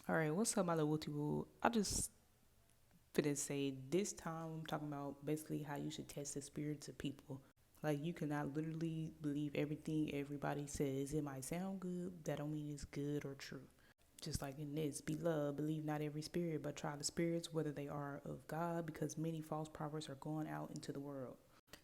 All right, what's up, my little wooty woo? I just finna say this time I'm talking about basically how you should test the spirits of people. Like you cannot literally believe everything everybody says. It might sound good, that don't mean it's good or true. Just like in this, beloved, believe not every spirit, but try the spirits whether they are of God, because many false prophets are going out into the world.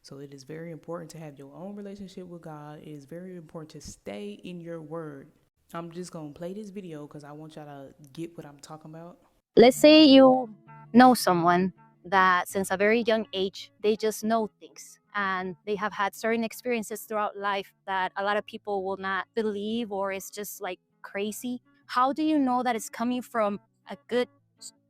So it is very important to have your own relationship with God. It is very important to stay in your word. I'm just gonna play this video because I want y'all to get what I'm talking about. Let's say you know someone that since a very young age, they just know things and they have had certain experiences throughout life that a lot of people will not believe or it's just like crazy. How do you know that it's coming from a good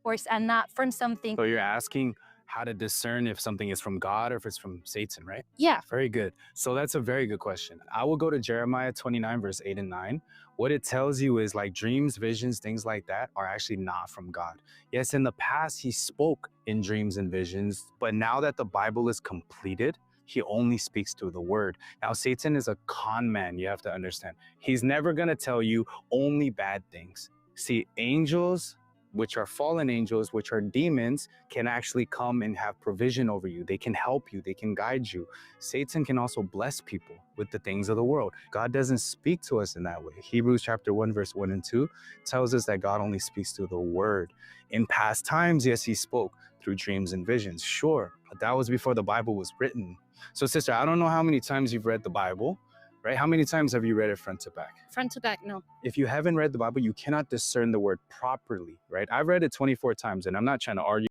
source and not from something? So you're asking how to discern if something is from God or if it's from Satan, right? Yeah. Very good. So that's a very good question. I will go to Jeremiah 29, verse 8 and 9. What it tells you is like dreams, visions, things like that are actually not from God. Yes, in the past, he spoke in dreams and visions, but now that the Bible is completed, he only speaks through the word. Now, Satan is a con man, you have to understand. He's never going to tell you only bad things. See, angels, which are fallen angels, which are demons, can actually come and have provision over you. They can help you, they can guide you. Satan can also bless people with the things of the world. God doesn't speak to us in that way. Hebrews chapter 1, verse 1 and 2 tells us that God only speaks through the word. In past times, yes, he spoke through dreams and visions, sure, but that was before the Bible was written. So, sister, I don't know how many times you've read the Bible, right? How many times have you read it front to back? Front to back, no. If you haven't read the Bible, you cannot discern the word properly, right? I've read it 24 times, and I'm not trying to argue.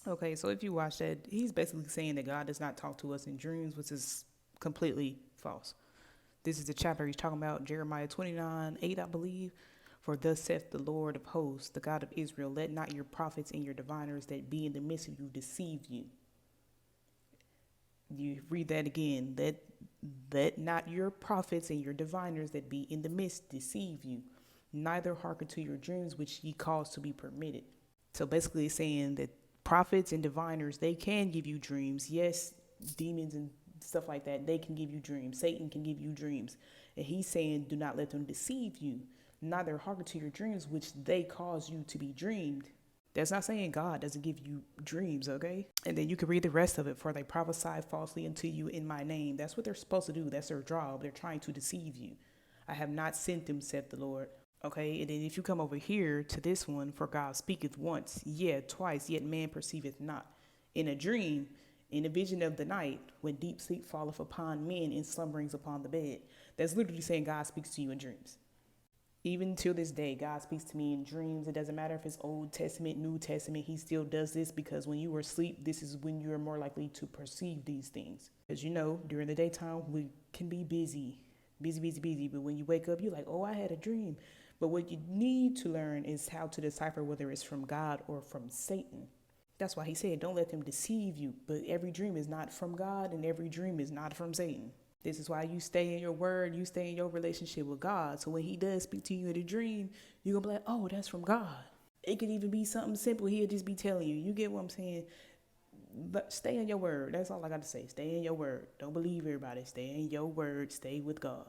Okay, so if you watch that, he's basically saying that God does not talk to us in dreams, which is completely false. This is the chapter he's talking about, Jeremiah 29:8, I believe. For thus saith the Lord of hosts, the God of Israel, let not your prophets and your diviners that be in the midst of you deceive you. You read that again. Let not your prophets and your diviners that be in the midst deceive you, neither hearken to your dreams which ye cause to be permitted. So basically saying that prophets and diviners, they can give you dreams. Yes, demons and stuff like that, they can give you dreams. Satan can give you dreams. And he's saying, do not let them deceive you. Neither hearken to your dreams, which they cause you to be dreamed. That's not saying God doesn't give you dreams, okay? And then you can read the rest of it. For they prophesy falsely unto you in my name. That's what they're supposed to do. That's their job. They're trying to deceive you. I have not sent them, saith the Lord. Okay, and then if you come over here to this one, for God speaketh once, twice, yet man perceiveth not. In a dream, in a vision of the night, when deep sleep falleth upon men and slumberings upon the bed. That's literally saying God speaks to you in dreams. Even till this day, God speaks to me in dreams. It doesn't matter if it's Old Testament, New Testament, he still does this because when you are asleep, this is when you are more likely to perceive these things. As you know, during the daytime, we can be busy. But when you wake up, you're like, oh, I had a dream. But what you need to learn is how to decipher whether it's from God or from Satan. That's why he said, don't let them deceive you. But every dream is not from God and every dream is not from Satan. This is why you stay in your word, you stay in your relationship with God. So when he does speak to you in a dream, you're going to be like, oh, that's from God. It could even be something simple. He'll just be telling you. You get what I'm saying? But stay in your word. That's all I got to say. Stay in your word. Don't believe everybody. Stay in your word. Stay with God.